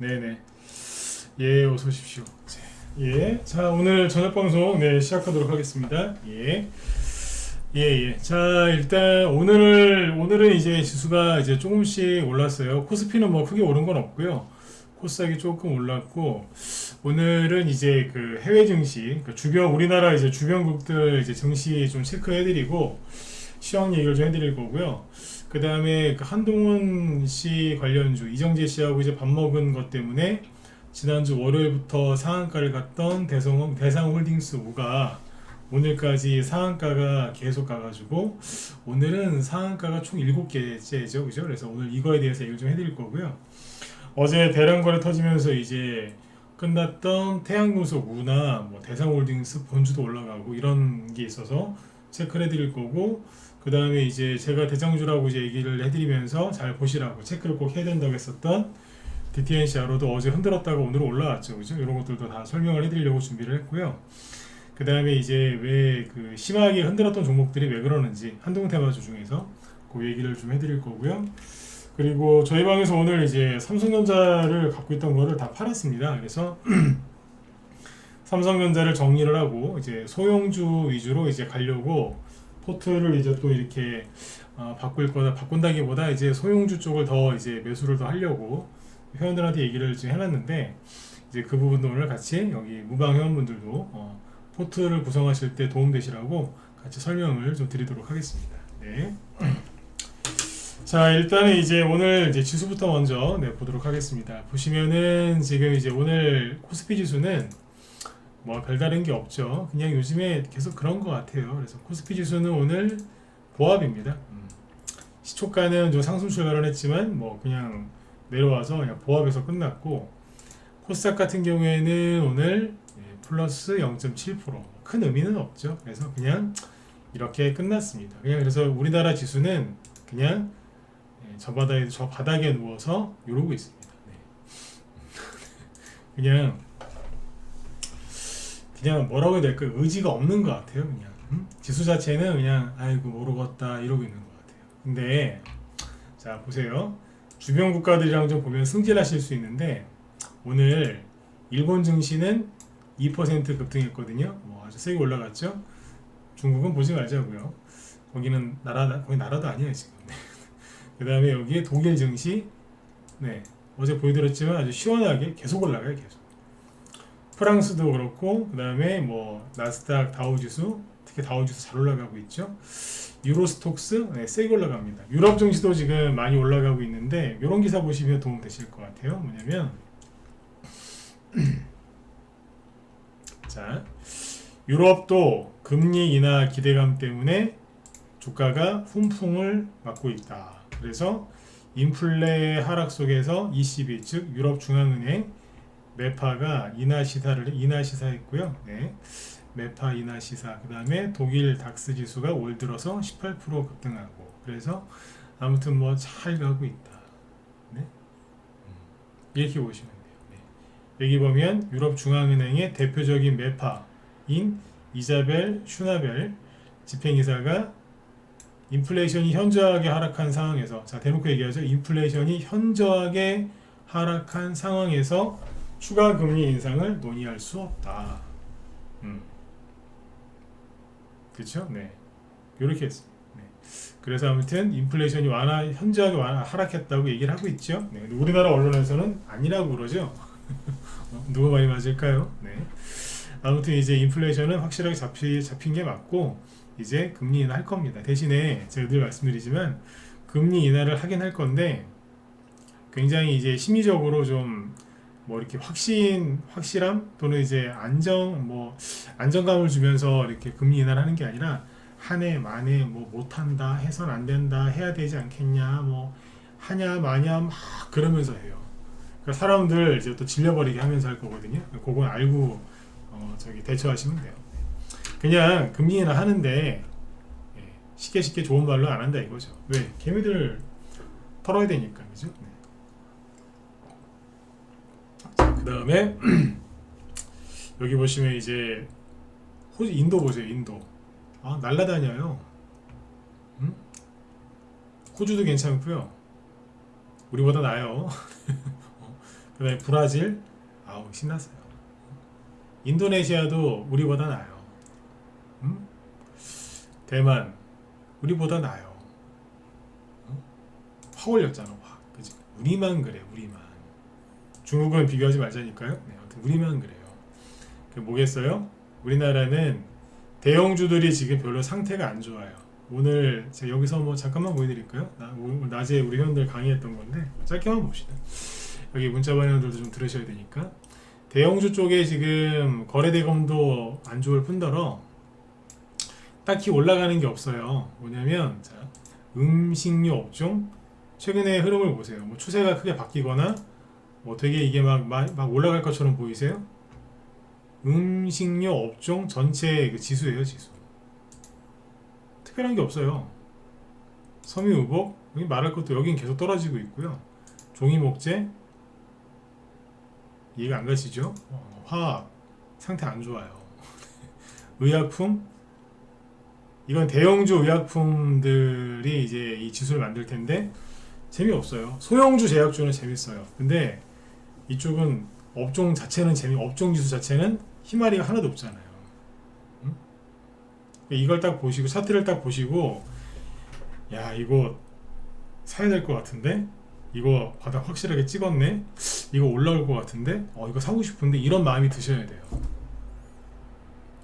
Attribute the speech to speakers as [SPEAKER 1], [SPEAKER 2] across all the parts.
[SPEAKER 1] 네네. 예, 어서 오십시오. 예. 자, 오늘 저녁 방송 시작하도록 하겠습니다. 예. 예, 예. 자, 일단 오늘은 이제 지수가 이제 조금씩 올랐어요. 코스피는 뭐 크게 오른 건 없고요. 코스닥이 조금 올랐고, 오늘은 이제 그 해외 증시, 그 주변 우리나라 이제 주변국들 이제 증시 좀 체크해드리고 시황 얘기를 좀 해드릴 거고요. 그 다음에 그 한동훈 씨 관련주 이정재 씨하고 이제 밥 먹은 것 때문에 지난주 월요일부터 상한가를 갔던 대상홀딩스 5가 오늘까지 상한가가 계속 가가지고 오늘은 상한가가 총 7개째죠, 그죠? 그래서 오늘 이거에 대해서 얘기를 좀 해드릴 거고요. 어제 대량 거래 터지면서 이제 끝났던 태양금속 우나 뭐 대상홀딩스 본주도 올라가고 이런 게 있어서 체크를 해드릴 거고, 그 다음에 이제 제가 대장주라고 이제 얘기를 해드리면서 잘 보시라고 체크를 꼭 해야 된다고 했었던 DTNCR로도 어제 흔들었다가 오늘 올라왔죠, 그죠? 이런 것들도 다 설명을 해드리려고 준비를 했고요. 그 다음에 이제 왜 그 심하게 흔들었던 종목들이 왜 그러는지 한동 테마주 중에서 그 얘기를 좀 해드릴 거고요. 그리고 저희 방에서 오늘 이제 삼성전자를 갖고 있던 거를 다 팔았습니다. 그래서 삼성전자를 정리를 하고 이제 소형주 위주로 이제 가려고 포트를 이제 또 이렇게 바꾼다기보다 이제 소형주 쪽을 더 이제 매수를 더 하려고 회원들한테 얘기를 지금 해놨는데, 이제 그 부분도 오늘 같이 여기 무방 회원분들도 포트를 구성하실 때 도움되시라고 같이 설명을 좀 드리도록 하겠습니다. 네. 자, 일단은 이제 오늘 이제 지수부터 먼저 보도록 하겠습니다. 보시면은 지금 이제 오늘 코스피 지수는 뭐 별다른 게 없죠. 그냥 요즘에 계속 그런 것 같아요. 그래서 코스피 지수는 오늘 보합입니다. 시초가는 좀 상승 출발을 했지만 뭐 그냥 내려와서 그냥 보합에서 끝났고, 코스닥 같은 경우에는 오늘 플러스 0.7%, 큰 의미는 없죠. 그래서 그냥 이렇게 끝났습니다. 그냥 그래서 우리나라 지수는 그냥 저 바닥에 누워서 이러고 있습니다. 네. 그냥 뭐라고 해야 될까, 의지가 없는 것 같아요. 그냥 지수 자체는 그냥 아이고 모르겠다 이러고 있는 것 같아요. 근데 자 보세요, 주변 국가들이랑 좀 보면 승질하실 수 있는데 오늘 일본 증시는 2% 급등했거든요. 뭐 아주 세게 올라갔죠. 중국은 보지 말자고요. 거기는 거기 나라도 아니에요 지금. 그 다음에 여기에 독일 증시, 어제 보여드렸지만 아주 시원하게 계속 올라가요, 계속. 프랑스도 그렇고, 그 다음에 뭐 나스닥 다우지수, 특히 다우지수 잘 올라가고 있죠. 유로스톡스 세게 올라갑니다. 유럽 증시도 지금 많이 올라가고 있는데 이런 기사 보시면 도움 되실 것 같아요. 뭐냐면 자, 유럽도 금리 인하 기대감 때문에 주가가 훈풍을 맞고 있다. 그래서 인플레 하락 속에서 ECB 즉 유럽 중앙은행 매파가 인하 시사했고요. 매파 인하 시사. 그 다음에 독일 닥스 지수가 올 들어서 18% 급등하고, 그래서 아무튼 뭐 잘 가고 있다. 네? 이렇게 보시면 돼요. 여기 보면 유럽 중앙은행의 대표적인 매파인 이자벨 슈나벨 집행이사가 인플레이션이 현저하게 하락한 상황에서, 자 대놓고 얘기하죠. 인플레이션이 현저하게 하락한 상황에서 추가 금리 인상을 논의할 수 없다. 그렇죠? 네. 이렇게 했습니다. 네. 그래서 아무튼 인플레이션이 현저하게 하락했다고 얘기를 하고 있죠. 네. 우리나라 언론에서는 아니라고 그러죠. 누가 많이 맞을까요? 네. 아무튼 이제 인플레이션은 확실하게 잡힌 게 맞고 이제 금리 인하할 겁니다. 대신에 제가 늘 말씀드리지만 금리 인하를 하긴 할 건데 굉장히 이제 심리적으로 좀 뭐 이렇게 확실함 또는 이제 안정감을 주면서 이렇게 금리 인하를 하는 게 아니라 한 해 만에 뭐 못한다, 해선 안 된다, 해야 되지 않겠냐, 뭐 하냐 마냐 막 그러면서 해요. 그러니까 사람들 이제 또 질려버리게 하면서 할 거거든요. 그건 알고 대처하시면 돼요. 그냥 금리 인하 하는데 쉽게 좋은 말로 안 한다 이거죠. 왜? 개미들 털어야 되니까, 그죠? 그 다음에 여기 보시면 이제 인도 보세요. 인도 날라다녀요. 호주도 괜찮고요. 우리보다 나아요. 그다음에 브라질, 아우 신났어요. 인도네시아도 우리보다 나아요. 대만 우리보다 나아요. 확 올렸잖아. 확. 그치? 우리만 그래. 우리만. 중국은 비교하지 말자니까요. 네, 아무튼 우리만 그래요. 그게 뭐겠어요? 우리나라는 대형주들이 지금 별로 상태가 안 좋아요. 오늘 제가 여기서 뭐 잠깐만 보여드릴까요? 오늘 낮에 우리 회원들 강의했던 건데 짧게만 봅시다. 여기 문자반 회원들도 좀 들으셔야 되니까. 대형주 쪽에 지금 거래대금도 안 좋을 뿐더러 딱히 올라가는 게 없어요. 뭐냐면 자, 음식료 업종 최근에 흐름을 보세요. 뭐 추세가 크게 바뀌거나 뭐 되게 이게 막 올라갈 것처럼 보이세요? 음식료 업종 전체 그 지수예요, 지수. 특별한 게 없어요. 섬유의복 여기 말할 것도 여긴 계속 떨어지고 있고요. 종이목재 이해가 안 가시죠? 화학 상태 안 좋아요. 의약품 이건 대형주 의약품들이 이제 이 지수를 만들 텐데 재미없어요. 소형주 제약주는 재밌어요. 근데 이쪽은 업종 자체는 업종 지수 자체는 희마리가 하나도 없잖아요. 응? 이걸 딱 보시고 차트를 딱 보시고 야 이거 사야 될 것 같은데 이거 바닥 확실하게 찍었네 이거 올라올 것 같은데 이거 사고 싶은데 이런 마음이 드셔야 돼요.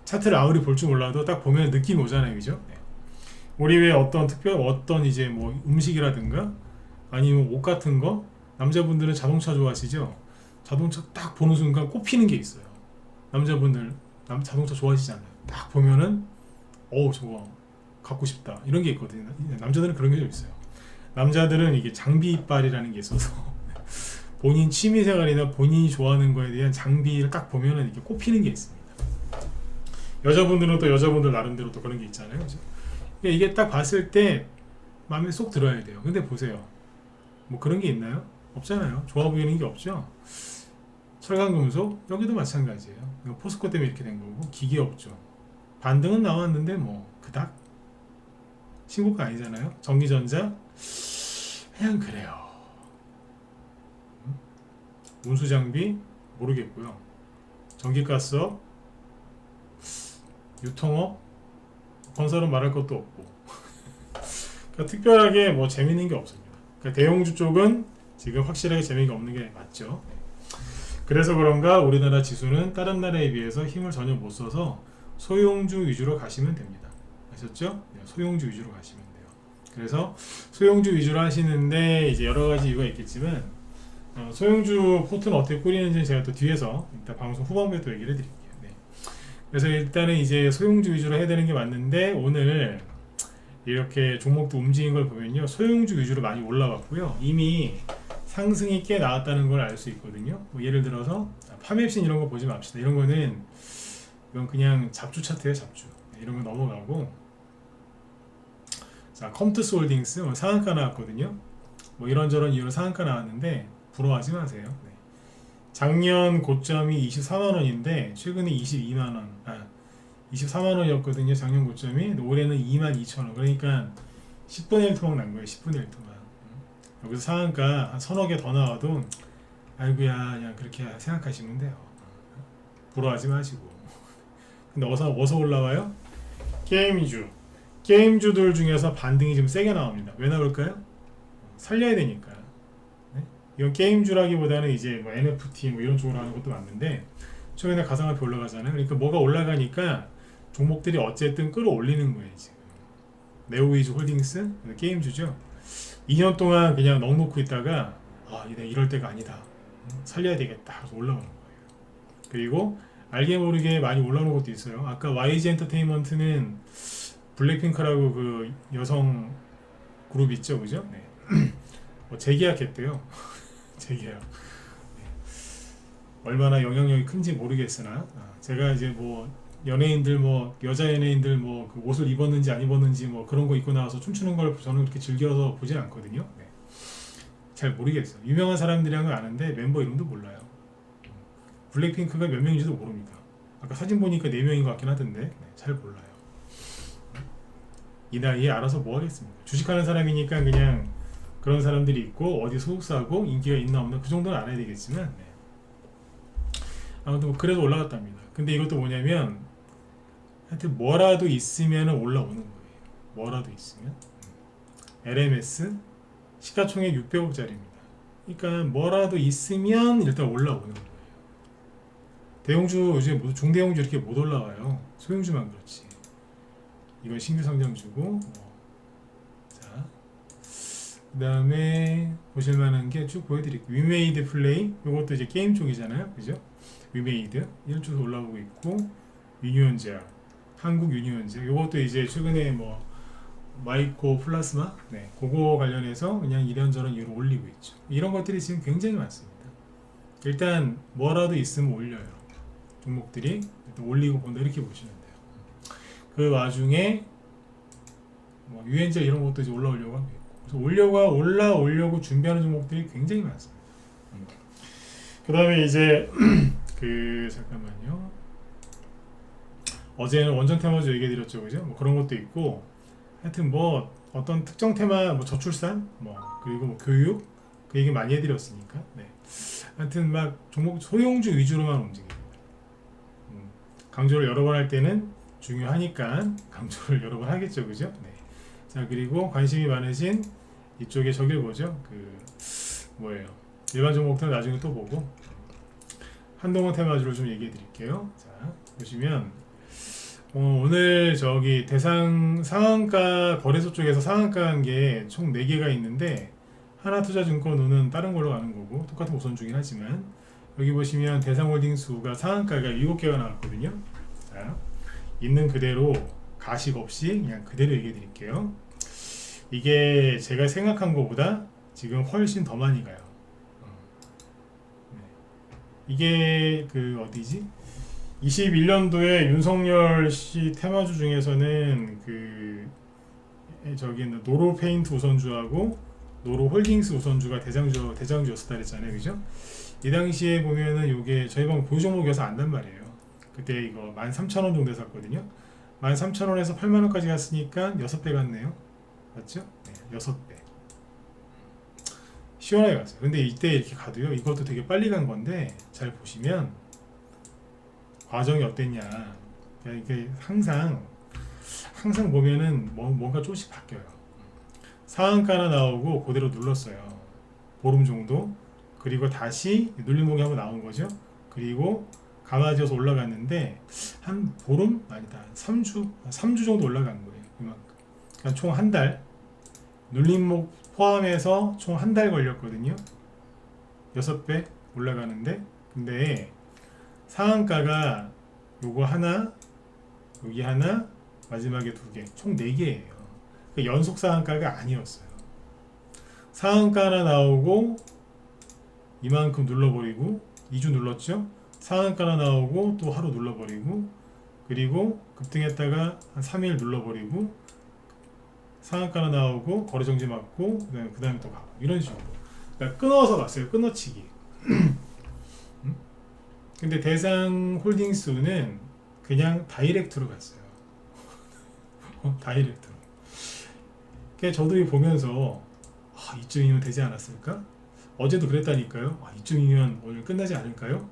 [SPEAKER 1] 차트를 아무리 볼 줄 몰라도 딱 보면 느낌이 오잖아요, 그죠? 네. 우리 왜 어떤 이제 뭐 음식이라든가 아니면 옷 같은 거 남자분들은 자동차 좋아하시죠? 자동차 딱 보는 순간 꼽히는 게 있어요. 남자분들 자동차 좋아하시잖아요. 딱 보면은 저거 갖고 싶다 이런 게 있거든요. 남자들은 그런 게 좀 있어요. 남자들은 이게 장비 이빨이라는 게 있어서 본인 취미생활이나 본인이 좋아하는 거에 대한 장비를 딱 보면은 이렇게 꼽히는 게 있습니다. 여자분들은 또 여자분들 나름대로 또 그런 게 있잖아요. 그죠? 이게 딱 봤을 때 마음에 쏙 들어야 돼요. 근데 보세요. 뭐 그런 게 있나요? 없잖아요. 좋아 보이는 게 없죠. 철강금속 여기도 마찬가지예요. 포스코 때문에 이렇게 된 거고 기계업종 반등은 나왔는데 뭐 그닥 신고가 아니잖아요. 전기전자 그냥 그래요. 운수장비 모르겠고요. 전기가스업 유통업 건설은 말할 것도 없고 그러니까 특별하게 뭐 재밌는 게 없습니다. 그러니까 대형주 쪽은 지금 확실하게 재미가 없는 게 맞죠. 그래서 그런가 우리나라 지수는 다른 나라에 비해서 힘을 전혀 못 써서 소형주 위주로 가시면 됩니다. 아셨죠? 네, 소형주 위주로 가시면 돼요. 그래서 소형주 위주로 하시는데 이제 여러 가지 이유가 있겠지만 소형주 포트는 어떻게 꾸리는지 제가 또 뒤에서 이따 방송 후반부에 또 얘기를 해드릴게요. 네. 그래서 일단은 이제 소형주 위주로 해야 되는 게 맞는데 오늘 이렇게 종목도 움직인 걸 보면요 소형주 위주로 많이 올라왔고요. 이미 상승이 꽤 나왔다는 걸 알 수 있거든요. 뭐 예를 들어서 파맵신 이런 거 보지 맙시다. 이런 거는 이건 그냥 잡주 차트예요, 잡주. 이런 거 넘어가고 자 컴투스 홀딩스 상한가 나왔거든요. 뭐 이런저런 이유로 상한가 나왔는데 부러워하지 마세요. 네. 작년 고점이 24만원인데 최근에 24만원이었거든요. 작년 고점이. 올해는 22,000원. 그러니까 10분의 1 토막 난 거예요. 10분의 1 토막. 여기서 상한가 한 서너 개 더 나와도 아이고야 그냥 그렇게 생각하시면 돼요. 부러워하지 마시고. 근데 어서 올라와요? 게임주들 중에서 반등이 좀 세게 나옵니다. 왜 나올까요? 살려야 되니까. 네? 이건 게임주라기보다는 이제 뭐 NFT 뭐 이런 쪽으로 하는 것도 맞는데 최근에 가상화폐 올라가잖아요. 그러니까 뭐가 올라가니까 종목들이 어쨌든 끌어올리는 거예요. 지금 네오위즈 홀딩스 게임주죠. 2년 동안 그냥 넉놓고 있다가 내가 이럴 때가 아니다. 살려야 되겠다. 그래서 올라오는 거예요. 그리고 알게 모르게 많이 올라오는 것도 있어요. 아까 YG 엔터테인먼트는 블랙핑크라고 그 여성 그룹 있죠, 그죠? 네. 재계약했대요. 재계약. 네. 얼마나 영향력이 큰지 모르겠으나 제가 이제 뭐 연예인들 뭐 여자 연예인들 뭐 그 옷을 입었는지 안 입었는지 뭐 그런 거 입고 나와서 춤추는 걸 저는 그렇게 즐겨서 보진 않거든요. 네. 잘 모르겠어요. 유명한 사람들이랑은 아는데 멤버 이름도 몰라요. 블랙핑크가 몇 명인지도 모릅니다. 아까 사진 보니까 4명인 것 같긴 하던데 네, 잘 몰라요. 이 나이에 알아서 뭐 하겠습니까? 주식하는 사람이니까 그냥 그런 사람들이 있고 어디 소속사고 인기가 있나 없나 그 정도는 알아야 되겠지만 네. 아무튼 뭐 그래도 올라갔답니다. 근데 이것도 뭐냐면 하여튼 뭐라도 있으면 올라오는 거예요. 뭐라도 있으면. LMS 시가총액 600억짜리입니다. 그러니까 뭐라도 있으면 일단 올라오는 거예요. 대형주 요새 모두 중대형주 이렇게 못 올라와요. 소형주만 그렇지. 이건 신규 상장주고. 자, 그 다음에 보실만한 게 쭉 보여드릴게요. 위메이드 플레이, 이것도 이제 게임 쪽이잖아요, 그죠? 위메이드 1주 올라오고 있고, 유니온제약, 한국 유니온제약, 이것도 이제 최근에 뭐 마이코 플라스마, 네, 그거 관련해서 그냥 이런저런 이유로 올리고 있죠. 이런 것들이 지금 굉장히 많습니다. 일단 뭐라도 있으면 올려요. 종목들이 일단 올리고 본다 이렇게 보시면 돼요. 그 와중에 뭐 유엔제 이런 것도 이제 올라오려고 하고 있고, 그래서 올라오려고 준비하는 종목들이 굉장히 많습니다. 그 다음에 이제 잠깐만요. 어제는 원전 테마주 얘기해드렸죠, 그죠? 뭐 그런 것도 있고, 하여튼 뭐 어떤 특정 테마, 뭐 저출산, 뭐 그리고 뭐 교육 그 얘기 많이 해드렸으니까, 네. 하여튼 막 종목 소형주 위주로만 움직입니다. 강조를 여러 번 할 때는 중요하니까 강조를 여러 번 하겠죠, 그죠? 네. 자, 그리고 관심이 많으신 이쪽에 저길 보죠. 뭐예요? 일반 종목들은 나중에 또 보고, 한동원 테마주를 좀 얘기해 드릴게요. 자, 보시면 오늘 저기 대상 상한가 거래소 쪽에서 상한가 한 게 총 4개가 있는데, 하나투자증권은 다른 걸로 가는 거고 똑같은 우선주긴 하지만, 여기 보시면 대상홀딩스가 상한가가 7개가 나왔거든요. 자, 있는 그대로 가식 없이 그냥 그대로 얘기해 드릴게요. 이게 제가 생각한 것보다 지금 훨씬 더 많이 가요. 네. 이게 어디지? 21년도에 윤석열 씨 테마주 중에서는 저기 노로페인트 우선주하고 노로홀딩스 우선주가 대장주였었다 그랬잖아요, 그죠? 이 당시에 보면은 요게 저희 방금 보유 종목이어서 안단 말이에요. 그때 이거 13,000원 정도에 샀거든요. 13,000원에서 8만원까지 갔으니까 6배 갔네요. 맞죠? 네, 6배. 시원하게 갔어요. 근데 이때 이렇게 가도요, 이것도 되게 빨리 간 건데, 잘 보시면 과정이 어땠냐. 이게 항상 보면은 뭔가 조금씩 바뀌어요. 상한가 하나 나오고 그대로 눌렀어요. 보름 정도. 그리고 다시 눌림목이 한번 나온 거죠. 그리고 강화지어서 올라갔는데 한 보름? 아니다. 3주 정도 올라간 거예요. 이만큼. 그러니까 총 한 달. 눌림목 포함해서 총 한 달 걸렸거든요. 6배 올라가는데, 근데 상한가가 요거 하나, 여기 하나, 마지막에 2개, 총 4개예요. 그러니까 연속 상한가가 아니었어요. 상한가 하나 나오고 이만큼 눌러버리고 2주 눌렀죠. 상한가 하나 나오고 또 하루 눌러버리고, 그리고 급등했다가 한 3일 눌러버리고, 상한가 하나 나오고 거래정지 맞고, 그 다음에 또 가고, 이런 식으로. 그러니까 끊어서 갔어요. 끊어치기. 근데 대상홀딩스는 그냥 다이렉트로 갔어요. 다이렉트로. 그러니까 저도 보면서 이쯤이면 되지 않았을까? 어제도 그랬다니까요. 이쯤이면 오늘 끝나지 않을까요?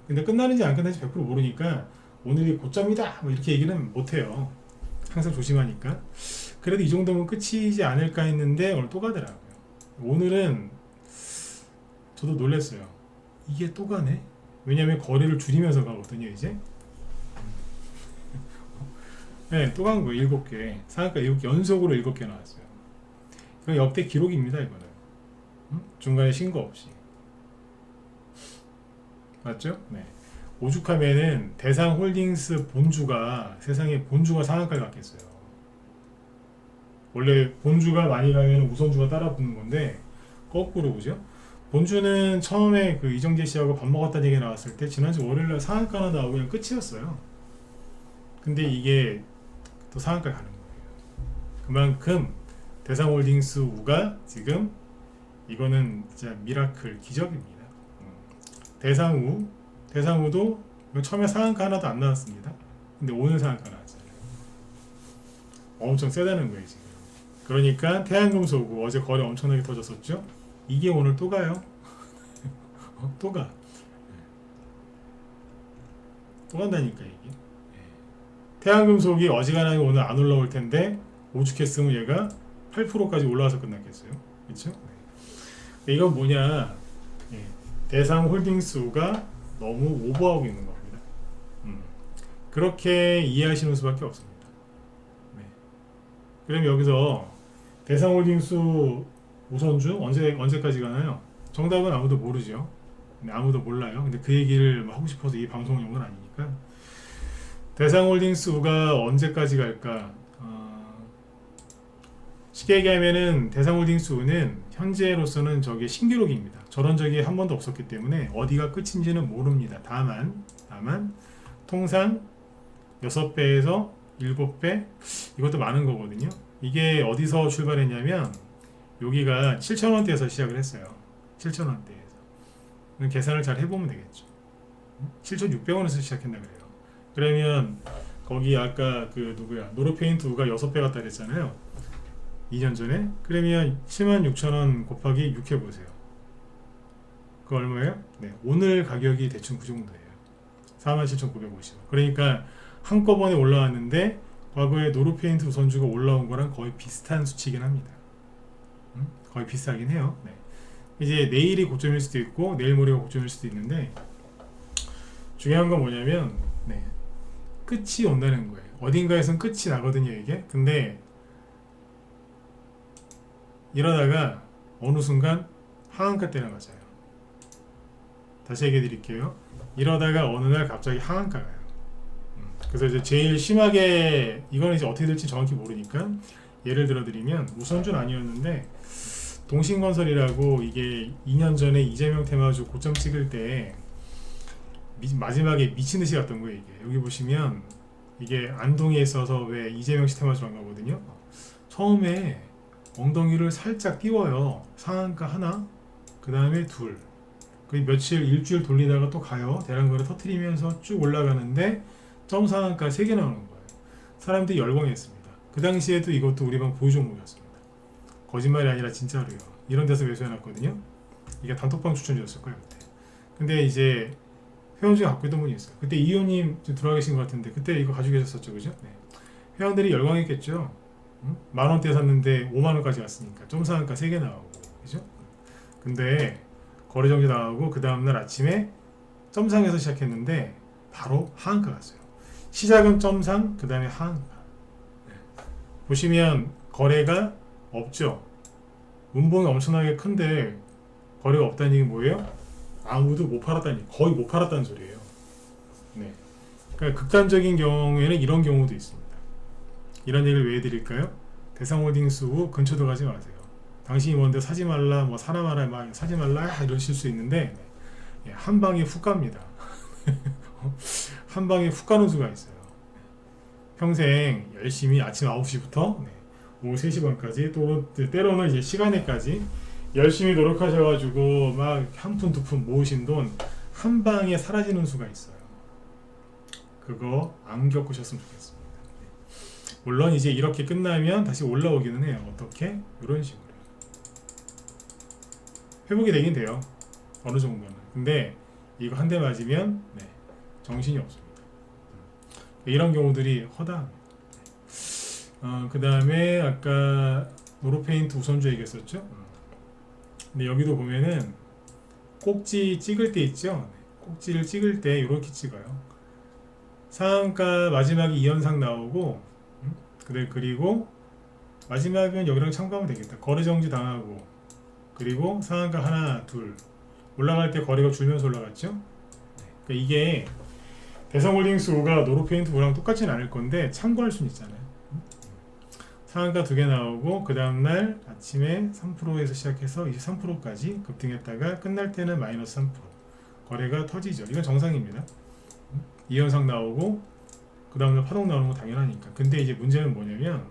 [SPEAKER 1] 근데 끝나는지 안 끝나는지 100% 모르니까 오늘이 고점이다 뭐 이렇게 얘기는 못해요. 항상 조심하니까. 그래도 이 정도면 끝이지 않을까 했는데 오늘 또 가더라고요. 오늘은 저도 놀랐어요. 이게 또 가네? 왜냐면 거래를 줄이면서 가거든요, 이제. 네, 또 간 거예요. 7개. 상한가 7개 연속으로 7개 나왔어요. 그럼 역대 기록입니다, 이거는. 중간에 신고 없이. 맞죠? 네. 오죽하면은 대상홀딩스 본주가, 세상에 본주가 상한가를 갔겠어요. 원래 본주가 많이 가면 우선주가 따라 붙는 건데 거꾸로 보죠. 본주는 처음에 이정재 씨하고 밥 먹었다는 얘기 나왔을 때 지난주 월요일날 상한가 하나 나오고 그냥 끝이었어요. 근데 이게 또 상한가 가는 거예요. 그만큼 대상홀딩스 우가 지금 이거는 진짜 미라클 기적입니다. 대상우도 처음에 상한가 하나도 안 나왔습니다. 근데 오늘 상한가 나왔잖아요. 엄청 세다는 거예요 지금. 그러니까 태양금속우 어제 거래 엄청나게 터졌었죠. 이게 오늘 또 가요. 또 가. 또 간다니까 이게. 태양금속이 어지간하게 오늘 안 올라올 텐데 오죽했으면 얘가 8%까지 올라와서 끝났겠어요. 그렇죠? 이건 뭐냐? 대상홀딩스가 너무 오버하고 있는 겁니다. 그렇게 이해하시는 수밖에 없습니다. 네. 그럼 여기서 대상홀딩스 우선주 언제까지 가나요? 정답은 아무도 모르죠. 네, 아무도 몰라요. 근데 그 얘기를 하고 싶어서 이 방송용은 아니니까. 대상홀딩스가 언제까지 갈까? 쉽게 얘기하면은 대상홀딩스는 현재로서는 저게 신기록입니다. 저런 적이 한 번도 없었기 때문에 어디가 끝인지는 모릅니다. 다만 통상 6배에서 7배 이것도 많은 거거든요. 이게 어디서 출발했냐면 여기가 7,000원대에서 시작을 했어요. 7,000원대에서 계산을 잘 해보면 되겠죠. 7,600원에서 시작했나 그래요. 그러면 거기 아까 그 누구야 노르페인트가 6배 갔다 그랬잖아요. 2년 전에. 그러면 76,000원 곱하기 6 해보세요. 그거 얼마예요? 네, 오늘 가격이 대충 그 정도예요. 47,950원. 그러니까 한꺼번에 올라왔는데 과거에 노르페인트 우선주가 올라온 거랑 거의 비슷한 수치이긴 합니다. 거의 비슷하긴 해요. 네. 이제 내일이 고점일 수도 있고 내일 모레가 고점일 수도 있는데 중요한 건 뭐냐면 끝이 온다는 거예요. 어딘가에선 끝이 나거든요 이게. 근데 이러다가 어느 순간 하한가 때려 맞아요. 다시 얘기해 드릴게요. 이러다가 어느 날 갑자기 하한가 가요. 그래서 이제 제일 심하게 이건 이제 어떻게 될지 정확히 모르니까 예를 들어 드리면 우선주는 아니었는데 동신건설이라고 이게 2년 전에 이재명 테마주 고점 찍을 때 마지막에 미친듯이 갔던 거예요 이게. 여기 보시면 이게 안동에 있어서 왜 이재명 씨 테마주 간 거거든요. 처음에 엉덩이를 살짝 띄워요. 상한가 하나, 그 다음에 둘, 그 며칠 일주일 돌리다가 또 가요. 대량거래 터트리면서 쭉 올라가는데 점 상한가 3개 나오는 거예요. 사람들이 열광했습니다. 그 당시에도 이것도 우리 방 보유 종목이었습니다. 거짓말이 아니라 진짜로요. 이런 데서 매수해놨거든요. 이게 단톡방 추천이었을 거예요 그때. 근데 이제 회원 중에 갖고 있던 분이 있어요. 그때 이호님 들어와 계신 것 같은데 그때 이거 가지고 계셨었죠, 그죠? 네. 회원들이 열광했겠죠. 만원대 샀는데 5만원까지 갔으니까 점 상한가 3개 나오고, 그죠? 근데 거래 정지 나오고 그 다음날 아침에 점상에서 시작했는데 바로 하한가 갔어요. 시작은 점상, 그 다음에 하한가. 보시면 거래가 없죠. 운봉이 엄청나게 큰데 거래가 없다는 얘기는 뭐예요? 아무도 못 팔았다니, 거의 못 팔았다는 소리예요. 네. 그러니까 극단적인 경우에는 이런 경우도 있습니다. 이런 얘기를 왜 해드릴까요? 대상홀딩스 후 근처도 가지 마세요. 당신이 뭔데 사지 말라, 뭐 사라 마라, 막 사지 말라 이러실 수 있는데 한 방에 훅 갑니다. 한 방에 훅 가는 수가 있어요. 평생 열심히 아침 9시부터 오후 3시 반까지 또 때로는 이제 시간에까지 열심히 노력하셔가지고 막 한 푼 두 푼 모으신 돈 한 방에 사라지는 수가 있어요. 그거 안 겪으셨으면 좋겠습니다. 물론 이제 이렇게 끝나면 다시 올라오기는 해요. 어떻게? 이런 식으로 회복이 되긴 돼요. 어느 정도는. 근데 이거 한 대 맞으면 정신이 없습니다. 이런 경우들이 허다합니다. 그 다음에 아까 노르페인트 우선주 얘기했었죠. 근데 여기도 보면은 꼭지 찍을 때 있죠. 꼭지를 찍을 때 이렇게 찍어요. 상한가 마지막에 2연상 나오고 그리고 마지막은 여기랑 참고하면 되겠다. 거래 정지 당하고 그리고 상한가 하나 둘 올라갈 때 거래가 줄면서 올라갔죠. 그러니까 이게 대상홀딩스 5가 노르페인트 5랑 똑같지는 않을 건데 참고할 수는 있잖아요. 상한가 2개 나오고 그 다음날 아침에 3%에서 시작해서 23%까지 급등했다가 끝날 때는 마이너스 3% 거래가 터지죠. 이건 정상입니다. 2연상 나오고 그 다음날 파동 나오는 거 당연하니까. 근데 이제 문제는 뭐냐면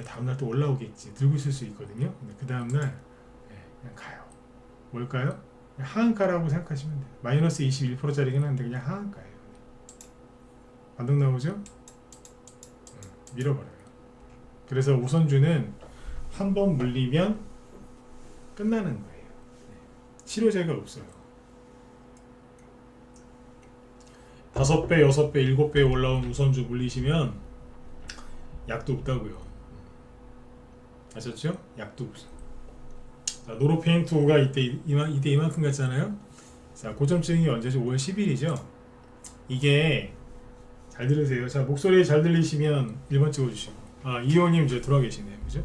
[SPEAKER 1] 다음날 또 올라오겠지 들고 있을 수 있거든요. 근데 그 다음날 그냥 가요. 뭘까요? 하한가라고 생각하시면 돼요. 마이너스 21%짜리긴 한데 그냥 하한가예요. 반등 나오죠? 밀어버려요. 그래서 우선주는 한번 물리면 끝나는 거예요. 치료제가 없어요. 5배, 6배, 7배 올라온 우선주 물리시면 약도 없다고요. 아셨죠? 약도 없어. 자, 노로페인트5가 이때 이만큼 갔잖아요. 자, 고점 찍은 게 언제죠? 5월 10일이죠. 이게 잘 들으세요. 자, 목소리 잘 들리시면 1번 찍어주시고. 아, 이호님 이제 들어와 계시네요. 그죠?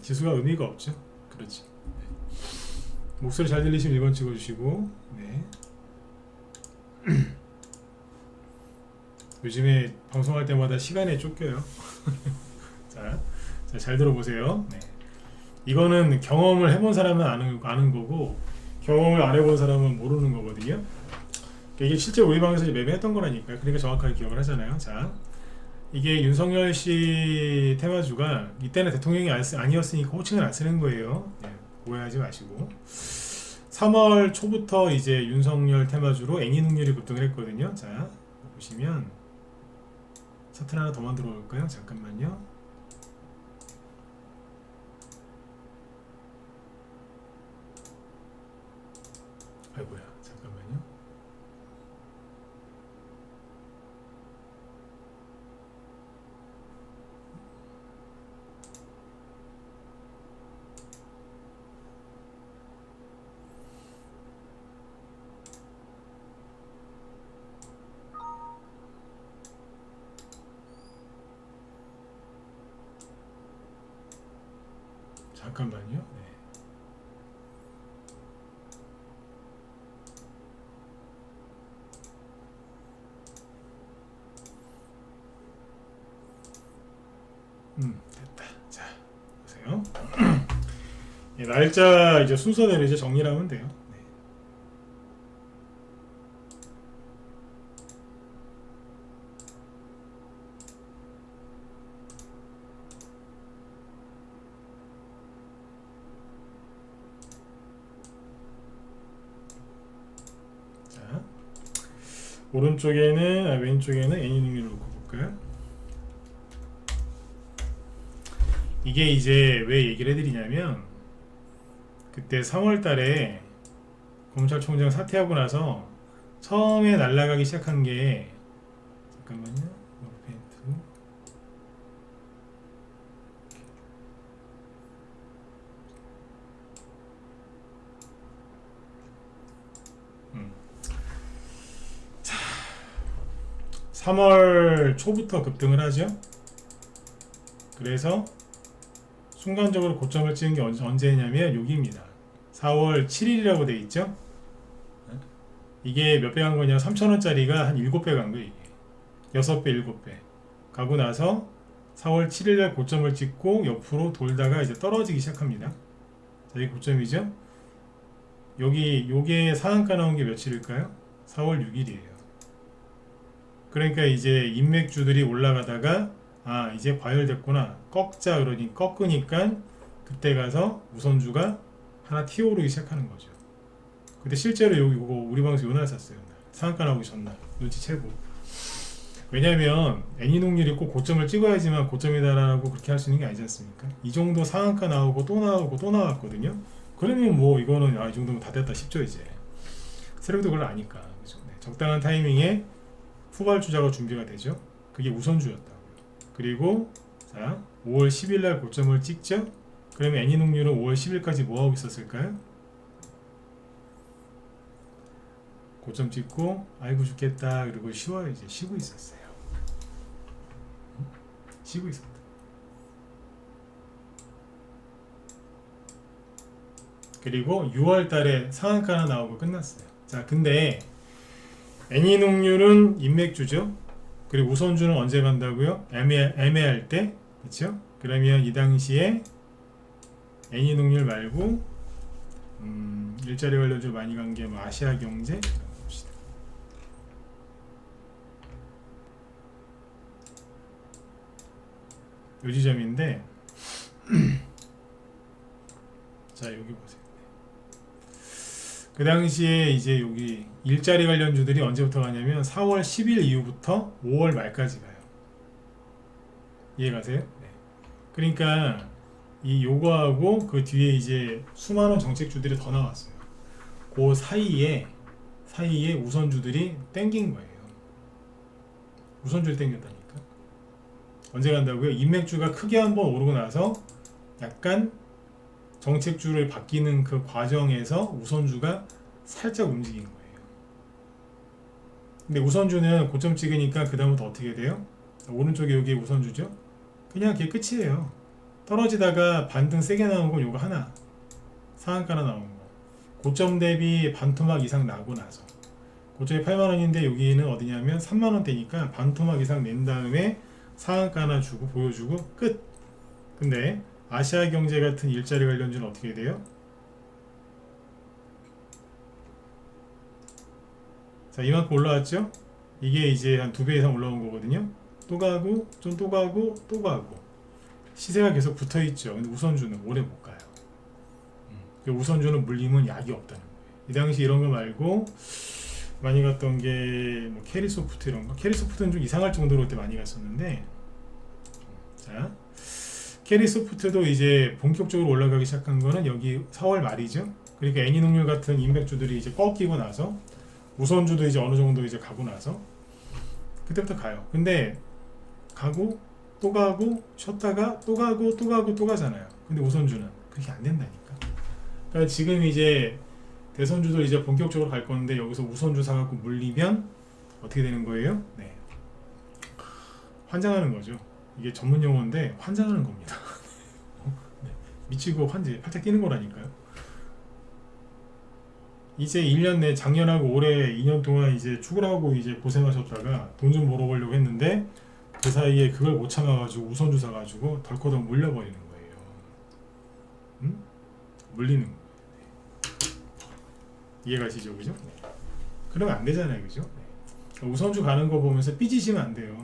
[SPEAKER 1] 지수가 의미가 없죠. 그렇지. 네. 목소리 잘 들리시면 1번 찍어주시고. 네. 요즘에 방송할 때마다 시간에 쫓겨요. 자, 잘 들어보세요. 네. 이거는 경험을 해본 사람은 아는 거고, 경험을 안 해본 사람은 모르는 거거든요. 이게 실제 우리 방에서 매매했던 거라니까요. 그러니까 정확하게 기억을 하잖아요. 자, 이게 윤석열 씨 테마주가 이때는 대통령이 아니었으니까 호칭을 안 쓰는 거예요. 네, 오해하지 마시고. 3월 초부터 이제 윤석열 테마주로 애니능률이 급등을 했거든요. 자, 보시면 차트 하나 더 만들어 볼까요? 잠깐만요. 아이고야, 잠깐만요. 잠깐만요. 네. 됐다. 자, 보세요. 예, 날짜 이제 순서대로 이제 정리를 하면 돼요. 네. 자, 오른쪽에는 왼쪽에는 애니능률을 놓고 볼까요? 이게 이제 왜 얘기를 해드리냐면, 그때 3월 달에 검찰총장 사퇴하고 나서 처음에 날아가기 시작한 게, 잠깐만요. 자, 3월 초부터 급등을 하죠. 그래서 순간적으로 고점을 찍은 게 언제냐면 여기입니다. 4월 7일이라고 돼 있죠. 이게 몇 배 간 거냐? 3,000원짜리가 한 7배 간 거예요. 이게 6배, 7배 가고 나서 4월 7일날 고점을 찍고 옆으로 돌다가 이제 떨어지기 시작합니다. 자, 이게 고점이죠. 요게 상한가 나온 게 며칠일까요? 4월 6일이에요. 그러니까 이제 인맥주들이 올라가다가 이제 과열됐구나, 꺾자 그러니 꺾으니까 그때 가서 우선주가 하나 튀어오르기 시작하는 거죠. 근데 실제로 이거 우리 방에서 요날 샀어요. 상한가 나오기 전날 눈치채고. 왜냐면 애니농률이 꼭 고점을 찍어야지만 고점이다라고 그렇게 할 수 있는 게 아니지 않습니까? 이 정도 상한가 나오고 또 나오고 또 나왔거든요. 그러면 뭐 이거는 이 정도면 다 됐다 싶죠. 이제 세력도 그걸 아니까. 그렇죠? 네, 적당한 타이밍에 후발주자가 준비가 되죠. 그게 우선주였다고요. 그리고 자, 5월 10일 날 고점을 찍죠. 그러면 애니농률은 5월 10일까지 뭐 하고 있었을까요? 고점 찍고 아이고 죽겠다 그리고 쉬어야지, 쉬고 있었어요. 쉬고 있었다. 그리고 6월 달에 상한가 하나 나오고 끝났어요. 자, 근데 애니농률은 인맥주죠. 그리고 우선주는 언제 간다고요? 애매할 때. 그렇죠? 그러면 이 당시에 애니농률 말고 일자리 관련주 많이 간 게 뭐 아시아경제 봅시다. 요 지점인데 자, 여기 보세요. 그 당시에 이제 여기 일자리 관련주들이 언제부터 가냐면 4월 10일 이후부터 5월 말까지 가요. 이해가세요? 네. 그러니까 이 요거하고 그 뒤에 이제 수많은 정책주들이 더 나왔어요. 그 사이에 사이에 우선주들이 땡긴 거예요. 우선주를 땡겼다니까. 언제 간다고요? 인맥주가 크게 한번 오르고 나서 약간 정책주를 바뀌는 그 과정에서 우선주가 살짝 움직인 거예요. 근데 우선주는 고점 찍으니까 그 다음부터 어떻게 돼요? 오른쪽에 여기 우선주죠? 그냥 그게 끝이에요. 떨어지다가 반등 세게 나온 건 요거 하나, 상한가 하나 나온 거. 고점 대비 반토막 이상 나고 나서 고점이 8만원인데 여기는 어디냐면 3만원대니까 반토막 이상 낸 다음에 상한가 하나 주고 보여주고 끝. 근데 아시아경제 같은 일자리 관련주는 어떻게 돼요? 자, 이만큼 올라왔죠? 이게 이제 한 2배 이상 올라온 거거든요. 또 가고 좀 또 가고 또 가고 시세가 계속 붙어있죠. 근데 우선주는 오래 못 가요. 그 우선주는 물리면 약이 없다는 거예요. 이 당시 이런 거 말고 많이 갔던 게뭐 캐리소프트 이런 거. 캐리소프트는 좀 이상할 정도로 그때 많이 갔었는데, 자, 캐리소프트도 이제 본격적으로 올라가기 시작한 거는 여기 4월 말이죠. 그러니까 애니농률 같은 인맥주들이 이제 꺾이고 나서 우선주도 이제 어느 정도 이제 가고 나서 그때부터 가요. 근데 가고 또 가고 쉬었다가 또 가고 또 가고 또 가잖아요. 근데 우선주는 그렇게 안 된다니까. 그러니까 지금 이제 대선주도 이제 본격적으로 갈 건데 여기서 우선주 사갖고 물리면 어떻게 되는 거예요? 네, 환장하는 거죠. 이게 전문 용어인데 환장하는 겁니다. 네, 미치고 환지 팔짝 뛰는 거라니까요. 이제 1년 내 작년하고 올해 2년 동안 이제 축구하고 이제 고생하셨다가 돈 좀 벌어보려고 했는데 그 사이에 그걸 못 참아가지고 우선주 사가지고 덜커덕 물려버리는 거예요. 응? 물리는 거예요. 이해가시죠, 그죠? 네. 그러면 안 되잖아요, 그죠? 네. 우선주 가는 거 보면서 삐지시면 안 돼요.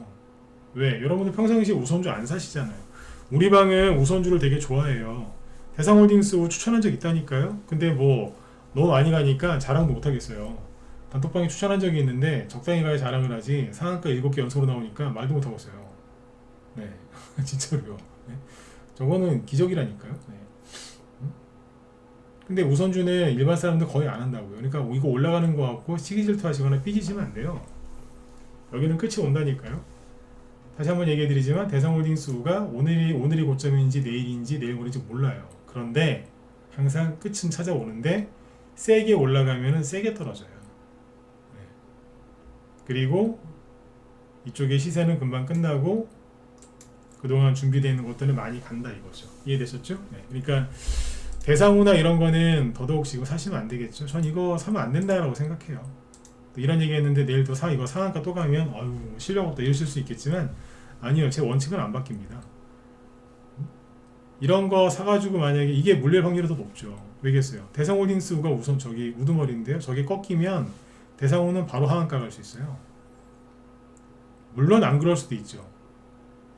[SPEAKER 1] 왜? 여러분들 평상시에 우선주 안 사시잖아요. 우리 방은 우선주를 되게 좋아해요. 대상홀딩스 추천한 적 있다니까요. 근데 뭐 너무 많이 가니까 자랑도 못 하겠어요. 단톡방에 추천한 적이 있는데 적당히 가야 자랑을 하지 상한가 7개 연속으로 나오니까 말도 못 하고 있어요. 네, 진짜로요. 네. 저거는 기적이라니까요. 네. 근데 우선주는 일반 사람들 거의 안 한다고요. 그러니까 이거 올라가는 거 같고 시기 질투하시거나 삐지시면 안 돼요. 여기는 끝이 온다니까요. 다시 한번 얘기해 드리지만 대상홀딩스가 오늘이 고점인지 내일인지 내일 모레인지 몰라요. 그런데 항상 끝은 찾아오는데 세게 올라가면은 세게 떨어져요. 네. 그리고 이쪽의 시세는 금방 끝나고 그동안 준비되어 있는 것들은 많이 간다 이거죠. 이해되셨죠? 네. 그러니까 대상우나 이런 거는 더더욱 지금 사시면 안 되겠죠. 전 이거 사면 안 된다라고 생각해요. 또 이런 얘기 했는데 내일 또 이거 상한가 또 가면 아유 실력 없다 이러실 수 있겠지만 아니요, 제 원칙은 안 바뀝니다. 이런 거 사가지고 만약에 이게 물릴 확률이 더 높죠. 왜겠어요? 대상홀딩스가 우선 저기 우두머리인데요. 저게 꺾이면 대상호는 바로 하한가 갈 수 있어요. 물론 안 그럴 수도 있죠.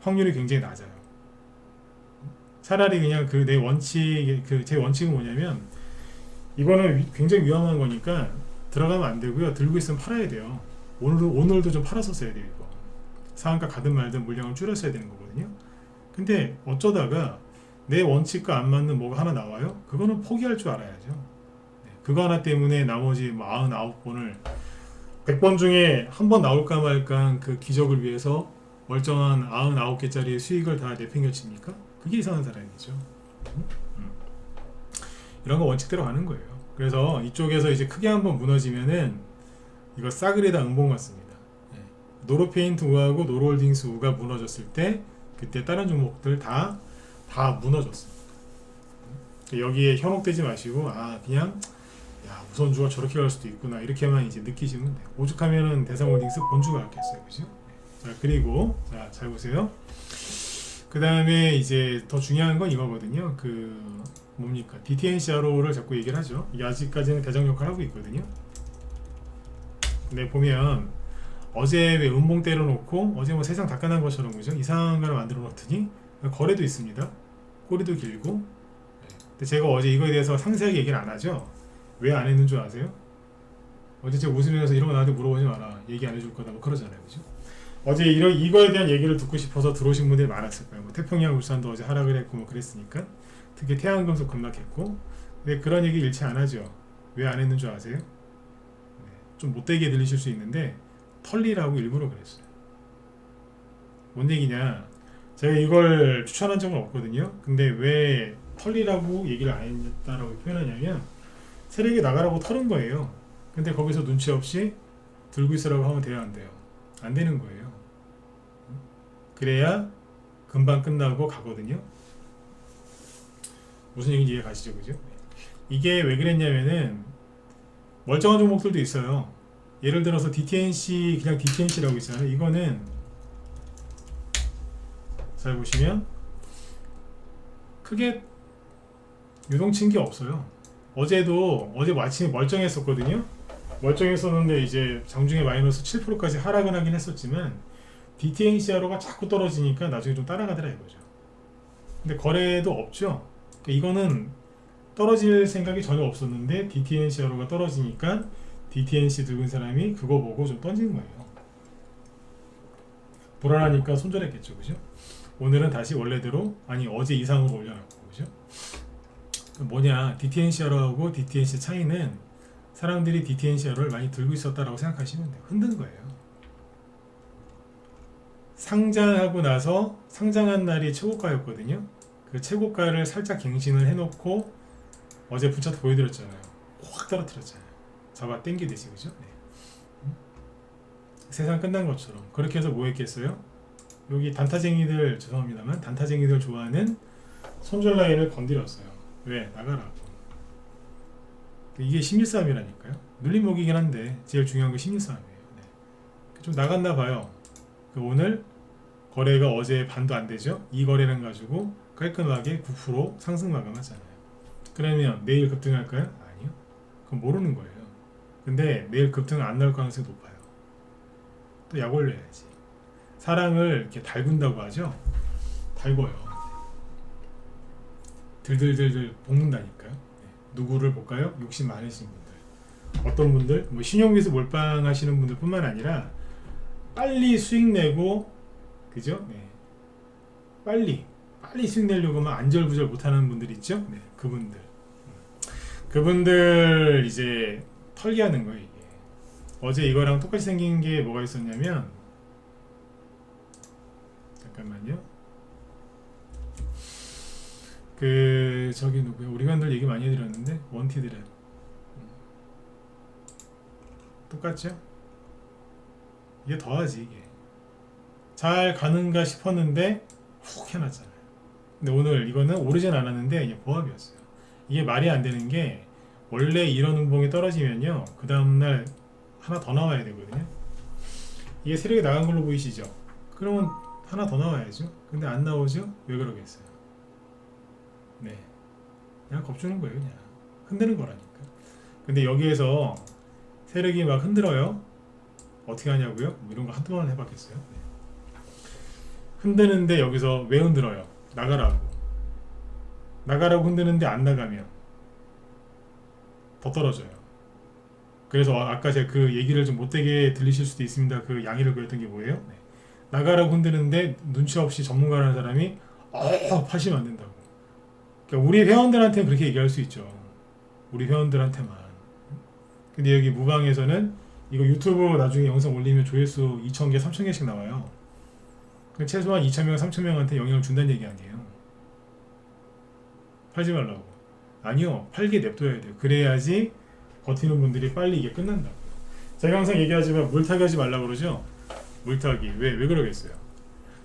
[SPEAKER 1] 확률이 굉장히 낮아요. 차라리 그냥 그 내 원칙, 제 원칙은 뭐냐면 이거는 굉장히 위험한 거니까 들어가면 안 되고요. 들고 있으면 팔아야 돼요. 오늘도 좀 팔았었어야 돼요. 이거 상한가 가든 말든 물량을 줄였어야 되는 거거든요. 근데 어쩌다가 내 원칙과 안 맞는 뭐가 하나 나와요? 그거는 포기할 줄 알아야죠. 네, 그거 하나 때문에 나머지 99번을 100번 중에 한 번 나올까 말까 그 기적을 위해서 멀쩡한 99개짜리 수익을 다 내팽겨칩니까? 그게 이상한 사람이죠. 이런 거 원칙대로 가는 거예요. 그래서 이쪽에서 이제 크게 한번 무너지면은 이거 싸그리다 응봉 같습니다. 네. 노로페인트 우하고 노로홀딩스 우가 무너졌을 때 그때 다른 종목들 다 무너졌습니다. 여기에 현혹되지 마시고 그냥 야 우선주가 저렇게 갈 수도 있구나 이렇게만 이제 느끼시면 돼요. 오죽하면은 대상홀딩스 본주가 갔겠어요, 그죠? 자 그리고 잘 보세요. 그 다음에 이제 더 중요한 건 이거거든요. 그 뭡니까? DTNCRO를 자꾸 얘기를 하죠. 이게 아직까지는 대장 역할을 하고 있거든요. 근데 보면 어제 왜 음봉 때려놓고 어제 뭐 세상 다 끝난 것처럼 그죠? 이상한 걸 만들어 놓더니 거래도 있습니다. 꼬리도 길고. 근데 제가 어제 이거에 대해서 상세하게 얘기를 안 하죠. 왜 안 했는 줄 아세요? 어제 제가 웃으면서 이런 거 나한테 물어보지 마라. 얘기 안 해줄 거다. 뭐 그러잖아요. 그죠? 어제 이거에 대한 얘기를 듣고 싶어서 들어오신 분들이 많았을 거예요. 뭐 태평양 울산도 어제 하락을 했고 뭐 그랬으니까. 특히 태양금속 급락했고. 근데 그런 얘기 일체 안 하죠. 왜 안 했는 줄 아세요? 네. 좀 못되게 들리실 수 있는데 털리라고 일부러 그랬어요. 뭔 얘기냐, 제가 이걸 추천한 적은 없거든요. 근데 왜 털리라고 얘기를 안 했다라고 표현하냐면 세력이 나가라고 털은 거예요. 근데 거기서 눈치 없이 들고 있으라고 하면 돼요, 안 돼요? 안 되는 거예요. 그래야 금방 끝나고 가거든요. 무슨 얘기인지 이해 가시죠, 그죠? 이게 왜 그랬냐면은 멀쩡한 종목들도 있어요. 예를 들어서 DTNC, 그냥 DTNC라고 있잖아요. 이거는 잘 보시면 크게 유동친 게 없어요. 어제 아침에 멀쩡했었거든요. 멀쩡했었는데 이제 장중에 마이너스 7%까지 하락은 하긴 했었지만 DTNCRO가 자꾸 떨어지니까 나중에 좀 따라가더라 이거죠. 근데 거래도 없죠. 그러니까 이거는 떨어질 생각이 전혀 없었는데 DTNCRO가 떨어지니까 DTNC 들고 있는 사람이 그거 보고 좀 던진 거예요. 불안하니까 손절했겠죠, 그죠? 오늘은 다시 원래대로, 아니 어제 이상으로 올려놨고, 그죠? 뭐냐, DTNCRO하고 DTNC 차이는 사람들이 DTNCRO를 많이 들고 있었다라고 생각하시면 돼요. 흔든 거예요. 상장하고 나서 상장한 날이 최고가였거든요. 그 최고가를 살짝 갱신을 해놓고 어제 분차트 보여드렸잖아요. 확 떨어뜨렸잖아요. 잡아 당기듯이, 그죠? 네. 세상 끝난 것처럼. 그렇게 해서 뭐 했겠어요? 여기 단타쟁이들, 죄송합니다만 단타쟁이들 좋아하는 손절 라인을 건드렸어요. 왜? 나가라고. 이게 심리싸움이라니까요. 눌림목이긴 한데 제일 중요한 건 심리싸움이에요. 네. 좀 나갔나 봐요. 오늘 거래가 어제 반도 안 되죠? 이 거래는 가지고 깔끔하게 9% 상승 마감하잖아요. 그러면 내일 급등할까요? 아니요. 그건 모르는 거예요. 근데 내일 급등 안 나올 가능성이 높아요. 또 약 올려야지. 사람을 이렇게 달군다고 하죠? 달궈요. 들들들들 볶는다니까요. 네. 누구를 볼까요? 욕심 많으신 분들. 어떤 분들? 뭐 신용비서 몰빵하시는 분들 뿐만 아니라 빨리 수익 내고, 그죠? 네. 빨리 수익 내려고만 안절부절 못하는 분들 있죠? 네. 그분들 이제 털기하는 거예요. 이게 어제 이거랑 똑같이 생긴 게 뭐가 있었냐면, 잠깐만요. 저기 누구야? 우리 관들 얘기 많이 해드렸는데 원티드랩 똑같죠? 이게 더하지. 이게 잘 가는가 싶었는데 훅 해놨잖아요. 근데 오늘 이거는 오르진 않았는데 이게 보합이었어요. 이게 말이 안 되는 게, 원래 이런 운봉이 떨어지면요 그 다음날 하나 더 나와야 되거든요. 이게 세력이 나간 걸로 보이시죠? 그러면 하나 더 나와야죠. 근데 안 나오죠? 왜 그러겠어요? 네, 그냥 겁주는 거예요. 그냥 흔드는 거라니까. 근데 여기에서 세력이 막 흔들어요. 어떻게 하냐고요? 뭐 이런 거 한두 번 해봤겠어요? 네. 흔드는데 여기서 왜 흔들어요? 나가라고 흔드는데 안 나가면 더 떨어져요. 그래서 아까 제가 그 얘기를 좀 못되게 들리실 수도 있습니다. 그 양해를 구했던 게 뭐예요? 네. 나가라고 흔드는데 눈치 없이 전문가라는 사람이 파시면 안 된다고. 그러니까 우리 회원들한테는 그렇게 얘기할 수 있죠. 우리 회원들한테만. 근데 여기 무방에서는 이거 유튜브 나중에 영상 올리면 조회수 2,000개, 3,000개씩 나와요. 최소한 2,000명, 3,000명한테 영향을 준다는 얘기 아니에요. 팔지 말라고. 아니요, 팔게 냅둬야 돼요. 그래야지 버티는 분들이 빨리 이게 끝난다고. 제가 항상 얘기하지만 물타기 하지 말라고 그러죠. 물타기. 왜 그러겠어요?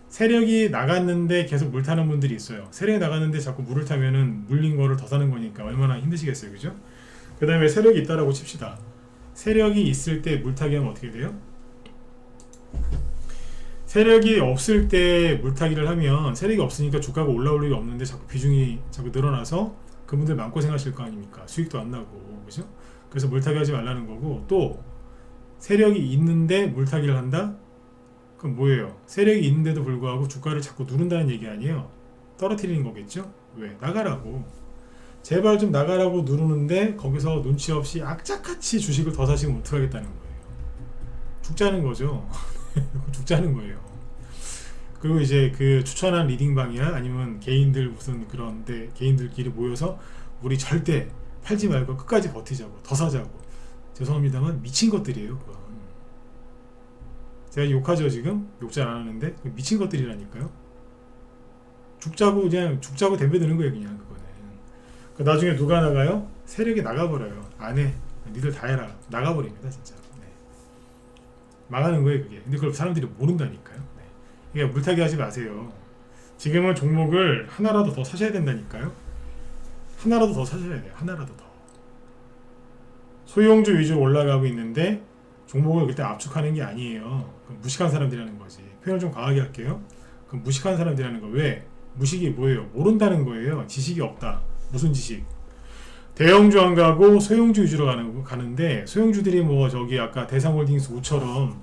[SPEAKER 1] 세력이 나갔는데 계속 물 타는 분들이 있어요. 세력이 나갔는데 자꾸 물을 타면은 물린 거를 더 사는 거니까 얼마나 힘드시겠어요, 그죠? 그 다음에 세력이 있다라고 칩시다. 세력이 있을 때 물타기 하면 어떻게 돼요? 세력이 없을 때 물타기를 하면, 세력이 없으니까 주가가 올라올 일이 없는데 자꾸 비중이 자꾸 늘어나서 그분들 마음고생하실 거 아닙니까? 수익도 안 나고, 그죠? 그래서 물타기 하지 말라는 거고, 또 세력이 있는데 물타기를 한다? 그럼 뭐예요? 세력이 있는데도 불구하고 주가를 자꾸 누른다는 얘기 아니에요? 떨어뜨리는 거겠죠? 왜? 나가라고. 제발 좀 나가라고 누르는데 거기서 눈치 없이 악착같이 주식을 더 사시면 어떡하겠다는 거예요. 죽자는 거죠. 죽자는 거예요. 그리고 이제 그 추천한 리딩방이나 아니면 개인들 무슨 그런데 개인들끼리 모여서 우리 절대 팔지 말고 끝까지 버티자고, 더 사자고, 죄송합니다만 미친 것들이에요. 그건. 제가 욕하죠 지금? 욕 잘 안 하는데 미친 것들이라니까요. 죽자고 그냥 죽자고 덤벼드는 거예요 그냥 그거는. 그 나중에 누가 나가요? 세력이 나가버려요. 안 해. 니들 다 해라. 나가버립니다 진짜. 네. 망하는 거예요 그게. 근데 그걸 사람들이 모른다니까요. 네. 그러니까 물타기 하지 마세요. 지금은 종목을 하나라도 더 사셔야 된다니까요. 하나라도 더 사셔야 돼요. 하나라도 더. 소형주 위주로 올라가고 있는데 종목을 그때 압축하는 게 아니에요. 그럼 무식한 사람들이라는 거지. 표현을 좀 강하게 할게요. 그럼 무식한 사람들이라는 거. 왜? 무식이 뭐예요? 모른다는 거예요. 지식이 없다. 무슨 지식? 대형주 안 가고 소형주 위주로 가는데 소형주들이 뭐 저기 아까 대상홀딩스 5처럼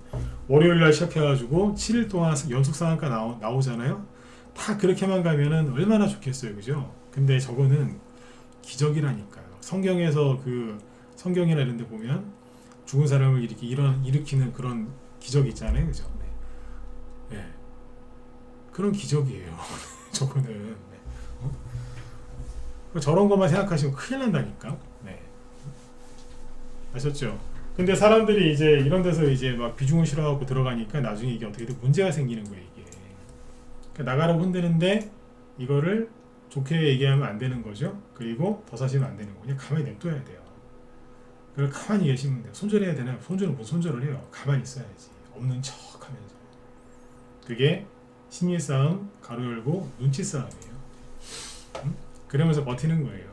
[SPEAKER 1] 월요일날 시작해가지고 7일 동안 연속 상한가 나오잖아요. 다 그렇게만 가면은 얼마나 좋겠어요, 그죠? 근데 저거는 기적이라니까요. 성경에서 그 성경이나 이런 데 보면 죽은 사람을 일으키는 그런 기적이 있잖아요, 그죠? 네. 네. 그런 기적이에요. 저거는. 네. 저런 것만 생각하시면 큰일 난다니까. 네. 아셨죠? 근데 사람들이 이제 이런 데서 이제 막 비중을 실어갖고 들어가니까 나중에 이게 어떻게 문제가 생기는 거예요, 이게. 그러니까 나가라고 흔드는데 이거를 좋게 얘기하면 안 되는 거죠. 그리고 더 사시면 안 되는 거. 그냥 가만히 냅둬야 돼요. 그걸 가만히 계시면 돼요. 손절해야 되나요? 손절은 뭐 손절을 해요. 가만히 있어야지. 없는 척 하면서. 그게 심리 싸움, 가로 열고 눈치 싸움이에요. 그러면서 버티는 거예요.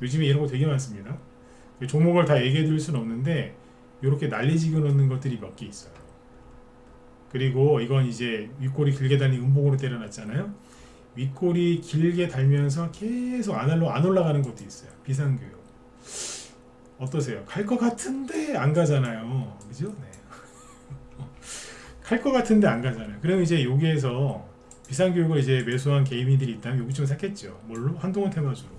[SPEAKER 1] 요즘에 이런 거 되게 많습니다. 종목을 다 얘기해 드릴 수는 없는데 이렇게 난리지겨 놓는 것들이 몇 개 있어요. 그리고 이건 이제 윗골이 길게 달린 음봉으로 때려놨잖아요. 윗골이 길게 달면서 계속 안 올라가는 것도 있어요. 비상교육. 어떠세요? 갈 것 같은데 안 가잖아요. 그죠? 네. 갈 것 같은데 안 가잖아요. 그럼 이제 여기에서 비상교육을 이제 매수한 개미들이 있다면 여기 좀 샀겠죠. 뭘로? 한동훈 테마주로.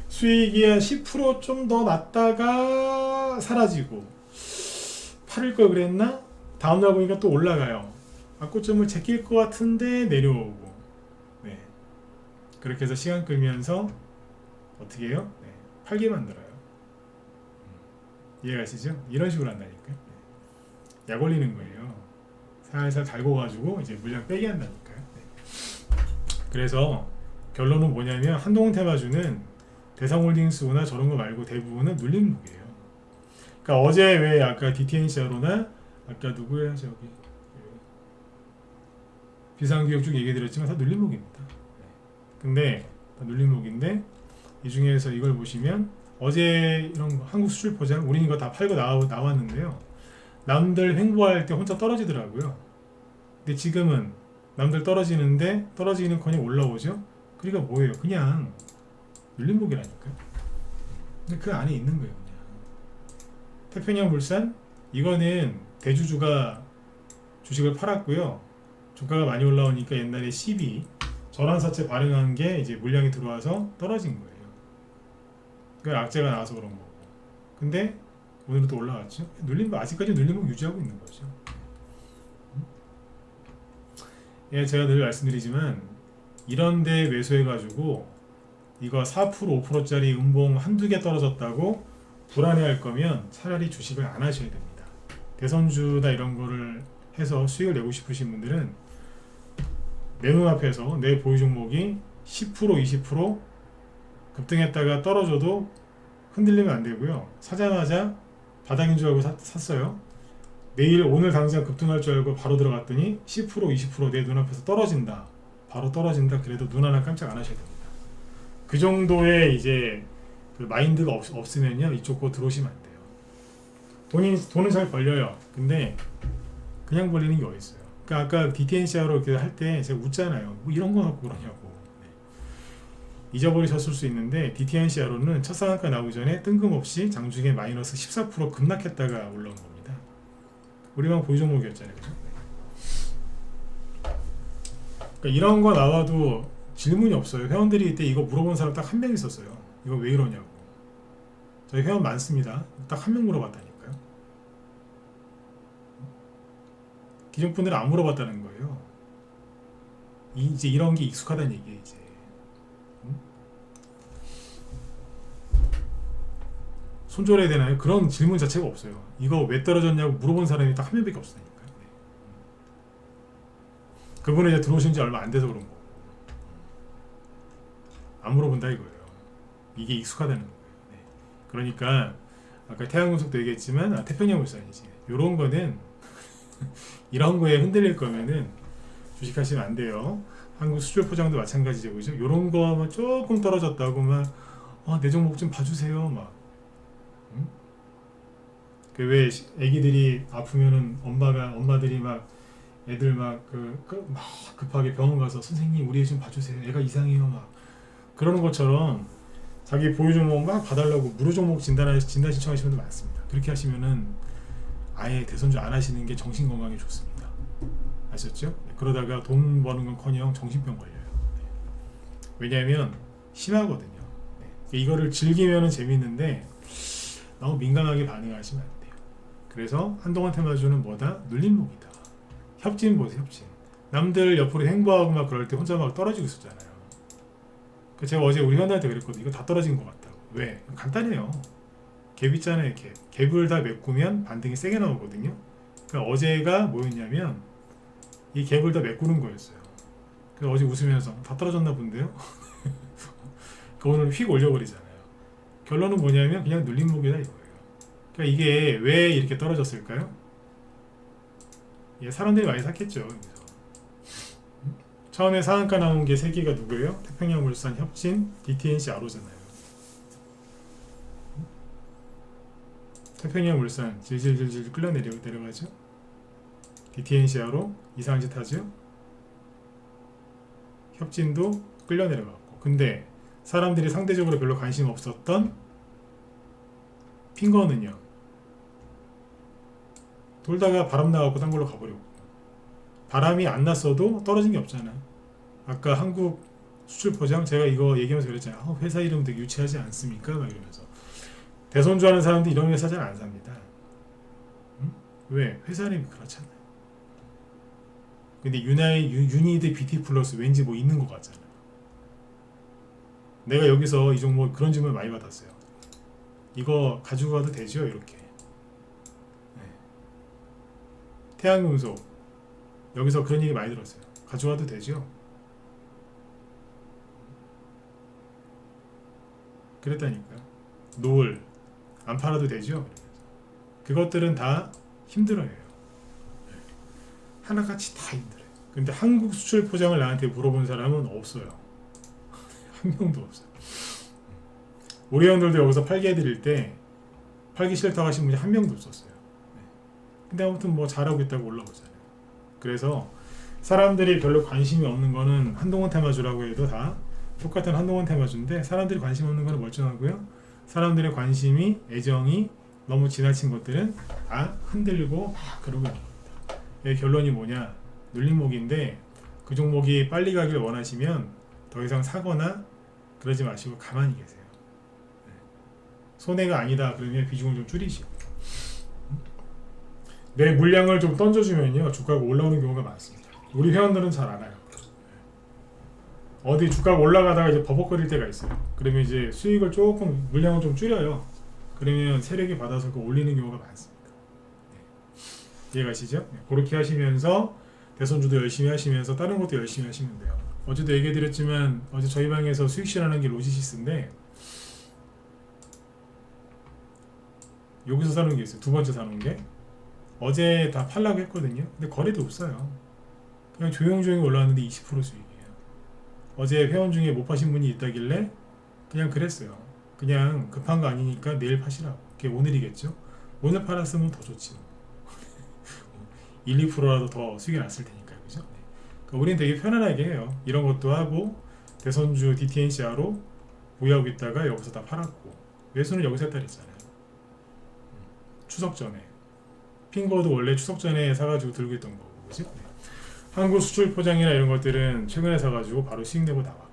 [SPEAKER 1] 수익이 한 10% 좀 더 났다가 사라지고 팔을 걸 그랬나? 다음날 보니까 또 올라가요. 악고점을 제낄 것 같은데 내려오고. 네. 그렇게 해서 시간 끌면서 어떻게 해요? 네. 팔게 만들어요. 이해가시죠? 이런 식으로 한다니까요. 네. 약 올리는 거예요. 살살 달고 가지고 이제 물량 빼게 한다니까요. 네. 그래서 결론은 뭐냐면 한동훈 테마주는 대상홀딩스나 저런 거 말고 대부분은 눌림목이에요. 그러니까 어제 왜 아까 DTNC로나 아까 누구예요 저기 비상기업 쭉 얘기 드렸지만 다 눌림목입니다. 근데 다 눌림목인데 이 중에서 이걸 보시면 어제 이런 거, 한국 수출 포장 우리는 이거 다 팔고 나왔는데요. 남들 횡보할 때 혼자 떨어지더라고요. 근데 지금은 남들 떨어지는데 떨어지는커녕 올라오죠. 그러니까 뭐예요? 그냥 눌림목이라니까요. 근데 그 안에 있는 거예요. 그냥 태평양 물산 이거는 대주주가 주식을 팔았고요. 주가가 많이 올라오니까 옛날에 12 전환사채 발행한 게 이제 물량이 들어와서 떨어진 거예요. 그러니까 악재가 나와서 그런 거고. 근데 오늘은 또 올라갔죠. 눌림목 아직까지 눌림목 유지하고 있는 거죠. 예, 제가 늘 말씀드리지만 이런데 매수해가지고 이거 4% 5%짜리 음봉 한두 개 떨어졌다고 불안해할 거면 차라리 주식을 안 하셔야 됩니다. 대선주나 이런 거를 해서 수익을 내고 싶으신 분들은 내 눈앞에서 내 보유 종목이 10% 20% 급등했다가 떨어져도 흔들리면 안 되고요. 사자마자 바닥인 줄 알고 샀어요. 내일 오늘 당장 급등할 줄 알고 바로 들어갔더니 10% 20% 내 눈앞에서 떨어진다. 바로 떨어진다. 그래도 눈 하나 깜짝 안 하셔야 됩니다. 그 정도의 이제 그 마인드가 없으면요 이쪽 거 들어오시면 안 돼요. 돈은 잘 벌려요. 근데 그냥 벌리는 게 어딨어요. 그러니까 아까 DTNC로 이렇게 할 때 제가 웃잖아요. 뭐 이런 거 갖고 그러냐고. 네. 잊어버리셨을 수 있는데 DTNC로는 첫 상한가 나오기 전에 뜬금없이 장중에 마이너스 14% 급락했다가 올라온 겁니다. 우리만 보유 종목이었잖아요. 그죠? 그러니까 이런 거 나와도 질문이 없어요. 회원들이 이때 이거 물어본 사람 딱 한 명 있었어요. 이거 왜 이러냐고. 저희 회원 많습니다. 딱 한 명 물어봤다니까요. 기존 분들은 안 물어봤다는 거예요. 이제 이런 게 익숙하다는 얘기예요. 이제 손절해야 되나요? 그런 질문 자체가 없어요. 이거 왜 떨어졌냐고 물어본 사람이 딱 한 명밖에 없으니까. 네. 그분은 이제 들어오신 지 얼마 안 돼서 그런 거고. 안 물어본다 이거예요. 이게 익숙하다는 거예요. 네. 그러니까 아까 태양금속도 얘기했지만 태평양물산이지. 요런 거는 이런 거에 흔들릴 거면은 주식하시면 안 돼요. 한국 수출 포장도 마찬가지죠, 그죠? 요런 거 조금 떨어졌다고 막 내 종목 좀 봐주세요, 막. 응? 그왜 애기들이 아프면은 엄마들이 막 애들 막 급하게 병원 가서 선생님 우리 애 좀 봐주세요. 애가 이상해요, 막 그러는 것처럼 자기 보유 종목 막 봐달라고 무료 종목 진단 신청하시는 분들 많습니다. 그렇게 하시면은 아예 대선주 안 하시는 게 정신 건강에 좋습니다. 아셨죠? 네, 그러다가 돈 버는 건커녕 정신병 걸려요. 네. 왜냐하면 심하거든요. 네. 이거를 즐기면은 재밌는데 너무 민감하게 반응하시면 안 돼요. 그래서 한동안 테마주는 뭐다? 눌림목이다. 협진 보세요, 협진. 남들 옆으로 행보하고 막 그럴 때 혼자 막 떨어지고 있었잖아요. 제가 어제 우리 현아한테 그랬거든요. 이거 다 떨어진 것 같다고. 왜? 간단해요. 갭 있잖아요, 갭. 갭을 다 메꾸면 반등이 세게 나오거든요. 그러니까 어제가 뭐였냐면 이 갭을 다 메꾸는 거였어요. 그래서 어제 웃으면서 다 떨어졌나 본데요? 그 오늘 휙 올려버리잖아요. 결론은 뭐냐면 그냥 눌림목이다 이거예요. 그러니까 이게 왜 이렇게 떨어졌을까요? 예, 사람들이 많이 샀겠죠. 그래서. 처음에 상한가 나온 게 세 개가 누구예요? 태평양물산, 협진, DTNC, 아로잖아요. 태평양물산 질질질질 끌려 내려가죠. DTNC, 아로 이상한 짓 하죠. 협진도 끌려 내려갔고. 근데 사람들이 상대적으로 별로 관심 없었던 핑거는요. 돌다가 바람 나가고 딴 걸로 가버리고. 바람이 안 났어도 떨어진 게 없잖아요. 아까 한국 수출 포장 제가 이거 얘기하면서 그랬잖아요. 회사 이름 되게 유치하지 않습니까? 막 이러면서 대선주하는 사람들이 이런 회사 잘 안 삽니다. 응? 왜? 회사 이름이 그렇잖아요. 근데 유니드 BT 플러스 왠지 뭐 있는 것 같잖아요. 내가 여기서 이 종목 그런 질문 많이 받았어요. 이거 가지고 가도 되죠? 이렇게. 네. 태양금속 여기서 그런 얘기 많이 들었어요. 가져와도 되죠? 그랬다니까요. 노을 안 팔아도 되죠? 그것들은 다 힘들어요. 하나같이 다 힘들어요. 근데 한국 수출 포장을 나한테 물어본 사람은 없어요. 한 명도 없어요. 우리 형들도 여기서 팔게 해드릴 때 팔기 싫다고 하신 분이 한 명도 없었어요. 근데 아무튼 뭐 잘하고 있다고 올라오잖아요. 그래서 사람들이 별로 관심이 없는 거는 한동원 테마주라고 해도 다 똑같은 한동원 테마주인데 사람들이 관심 없는 거는 멀쩡하고요. 사람들의 관심이 애정이 너무 지나친 것들은 다 흔들리고 막 그러고 있는 겁니다. 결론이 뭐냐? 눌림목인데 그 종목이 빨리 가길 원하시면 더 이상 사거나 그러지 마시고 가만히 계세요. 손해가 아니다 그러면 비중을 좀 줄이시고 내 물량을 좀 던져주면요 주가가 올라오는 경우가 많습니다. 우리 회원들은 잘 알아요. 어디 주가가 올라가다가 이제 버벅거릴 때가 있어요. 그러면 이제 수익을 조금 물량을 좀 줄여요. 그러면 세력이 받아서 그 올리는 경우가 많습니다. 네. 이해가시죠? 네. 그렇게 하시면서 대선주도 열심히 하시면서 다른 것도 열심히 하시면 돼요. 어제도 얘기해드렸지만 어제 저희 방에서 수익 실현하는 게 로지시스인데 여기서 사는 게 있어요. 두 번째 사는 게 어제 다 팔라고 했거든요. 근데 거래도 없어요. 그냥 조용조용히 올라왔는데 20% 수익이에요. 어제 회원 중에 못 파신 분이 있다길래 그냥 그랬어요. 그냥 급한 거 아니니까 내일 파시라고. 그게 오늘이겠죠. 오늘 팔았으면 더 좋지. 1, 2%라도 더 수익이 났을 테니까요. 그죠? 네. 그러니까 우리는 되게 편안하게 해요. 이런 것도 하고 대선주 DTNCR로 보유하고 있다가 여기서 다 팔았고 매수는 여기서 했다 그랬잖아요. 추석 전에 핑거도 원래 추석 전에 사가지고 들고 있던 거고 그죠? 네. 한국 수출 포장이나 이런 것들은 최근에 사가지고 바로 수익 내고 나와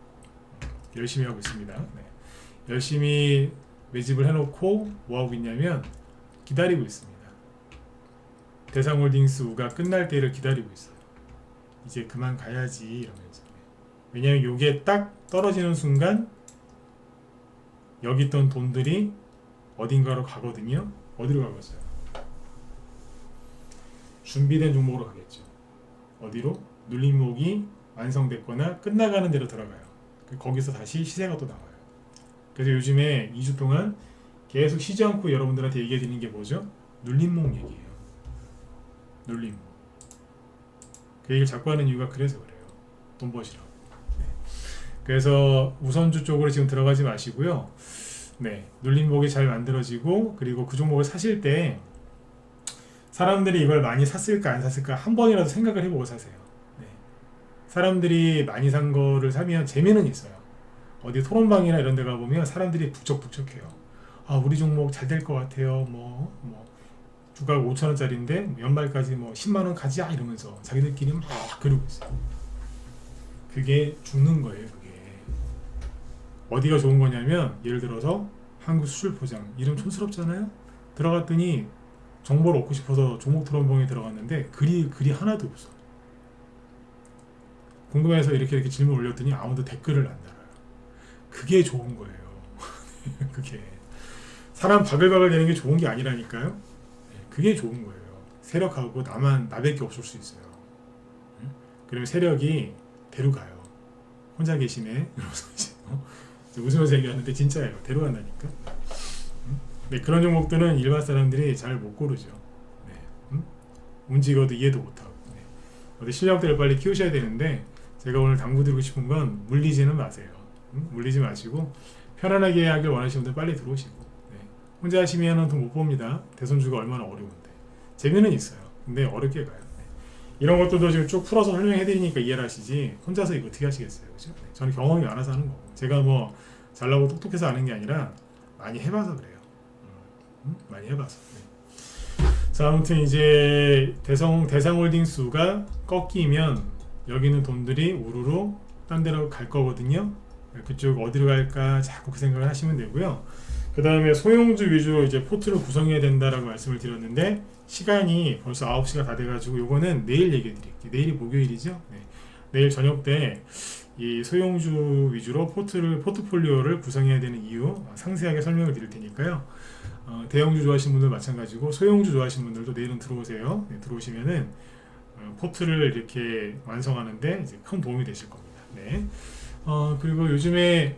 [SPEAKER 1] 열심히 하고 있습니다. 네. 열심히 매집을 해놓고 뭐 하고 있냐면 기다리고 있습니다. 대상홀딩스가 끝날 때를 기다리고 있어요. 이제 그만 가야지 이러면서. 왜냐면 이게 딱 떨어지는 순간 여기 있던 돈들이 어딘가로 가거든요. 어디로 가겠어요? 준비된 종목으로 가겠죠. 어디로? 눌림목이 완성됐거나 끝나가는 데로 들어가요. 거기서 다시 시세가 또 나와요. 그래서 요즘에 2주 동안 계속 쉬지 않고 여러분들한테 얘기해 드리는 게 뭐죠? 눌림목 얘기예요. 눌림목. 그 얘기를 자꾸 하는 이유가 그래서 그래요. 돈 버시라고. 네. 그래서 우선주 쪽으로 지금 들어가지 마시고요. 네, 눌림목이 잘 만들어지고, 그리고 그 종목을 사실 때 사람들이 이걸 많이 샀을까 안 샀을까 한 번이라도 생각을 해보고 사세요. 네. 사람들이 많이 산 거를 사면 재미는 있어요. 어디 토론방이나 이런 데 가보면 사람들이 북적북적해요. 아, 우리 종목 잘 될 것 같아요. 주가가 5,000원짜리인데 연말까지 10만원 가자 이러면서 자기들끼리 막 그러고 있어요. 그게 죽는 거예요. 그게 어디가 좋은 거냐면, 예를 들어서 한국수출포장, 이름 촌스럽잖아요. 들어갔더니 정보를 얻고 싶어서 종목 토론방에 들어갔는데 글이 하나도 없어. 궁금해서 이렇게 질문 올렸더니 아무도 댓글을 안 달아요. 그게 좋은 거예요. 그게 사람 바글바글 되는 게 좋은 게 아니라니까요. 그게 좋은 거예요. 세력하고 나밖에 없을 수 있어요. 그러면 세력이 데려가요. 혼자 계시네 이러면서 이제 웃으면서 얘기하는데 진짜예요. 데려간다니까. 네, 그런 종목들은 일반 사람들이 잘 못 고르죠. 네, 움직여도 이해도 못하고. 네. 어디 실력들을 빨리 키우셔야 되는데, 제가 오늘 당부드리고 싶은 건 물리지는 마세요. 물리지 마시고 편안하게 하길 원하시는 분들 빨리 들어오시고. 네. 혼자 하시면 돈 못 봅니다. 대손주가 얼마나 어려운데. 재미는 있어요. 근데 어렵게 가요. 네. 이런 것들도 지금 쭉 풀어서 설명해 드리니까 이해를 하시지, 혼자서 이거 어떻게 하시겠어요. 그죠? 네. 저는 경험이 많아서 하는 거고, 제가 잘나고 똑똑해서 아는 게 아니라 많이 해봐서 그래요. 많이 해봐서. 네. 자, 아무튼 이제 대상홀딩수가 꺾이면 여기 있는 돈들이 우르르 딴 데로 갈 거거든요. 그쪽 어디로 갈까 자꾸 그 생각을 하시면 되고요. 그 다음에 소형주 위주로 이제 포트를 구성해야 된다라고 말씀을 드렸는데, 시간이 벌써 9시가 다 돼가지고 요거는 내일 얘기해 드릴게요. 내일이 목요일이죠. 네. 내일 저녁 때 이 소형주 위주로 포트폴리오를 구성해야 되는 이유 상세하게 설명을 드릴 테니까요. 대형주 좋아하시는 분들 마찬가지고 소형주 좋아하시는 분들도 내일은 들어오세요. 네, 들어오시면은 포트를 이렇게 완성하는데 이제 큰 도움이 되실 겁니다. 네. 그리고 요즘에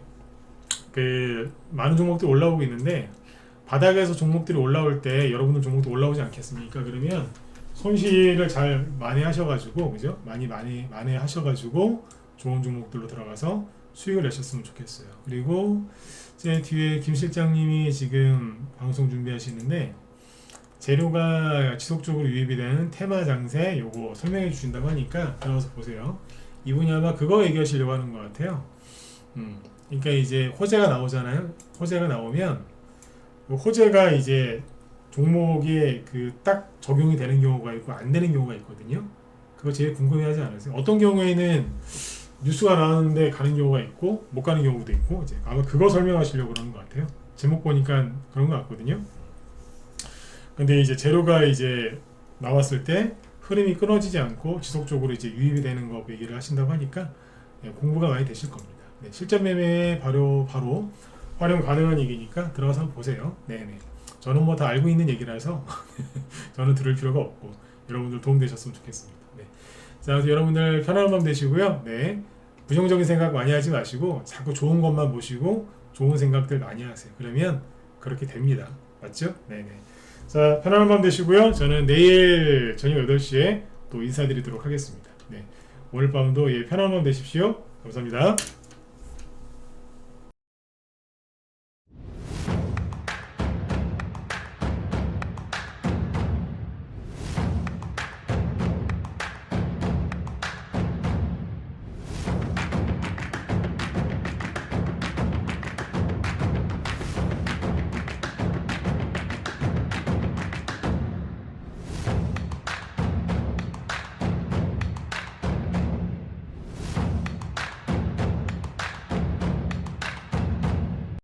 [SPEAKER 1] 많은 종목들이 올라오고 있는데, 바닥에서 종목들이 올라올 때 여러분들 종목도 올라오지 않겠습니까? 그러면 손실을 잘 만회하셔가지고, 그죠? 많이 만회하셔가지고 좋은 종목들로 들어가서 수익을 내셨으면 좋겠어요. 그리고 제 뒤에 김 실장님이 지금 방송 준비하시는데, 재료가 지속적으로 유입이 되는 테마 장세 요거 설명해 주신다고 하니까 들어가서 보세요. 이분이 아마 그거 얘기하시려고 하는 것 같아요. 그러니까 이제 호재가 나오잖아요. 호재가 나오면 호재가 이제 종목에 딱 적용이 되는 경우가 있고 안 되는 경우가 있거든요. 그거 제일 궁금해하지 않으세요? 어떤 경우에는 뉴스가 나오는데 가는 경우가 있고 못 가는 경우도 있고, 이제 아마 그거 설명하시려고 그러는 것 같아요. 제목 보니까 그런 것 같거든요. 근데 이제 재료가 이제 나왔을 때 흐름이 끊어지지 않고 지속적으로 이제 유입이 되는 거 얘기를 하신다고 하니까 공부가 많이 되실 겁니다. 네, 실전 매매에 바로 활용 가능한 얘기니까 들어가서 한번 보세요. 네네. 저는 다 알고 있는 얘기라서 저는 들을 필요가 없고 여러분들 도움 되셨으면 좋겠습니다. 네. 자, 그래서 여러분들 편안한 밤 되시고요. 네. 부정적인 생각 많이 하지 마시고 자꾸 좋은 것만 보시고 좋은 생각들 많이 하세요. 그러면 그렇게 됩니다. 맞죠? 네네. 자, 편안한 밤 되시고요. 저는 내일 저녁 8시에 또 인사드리도록 하겠습니다. 네. 오늘 밤도 편안한 밤 되십시오. 감사합니다.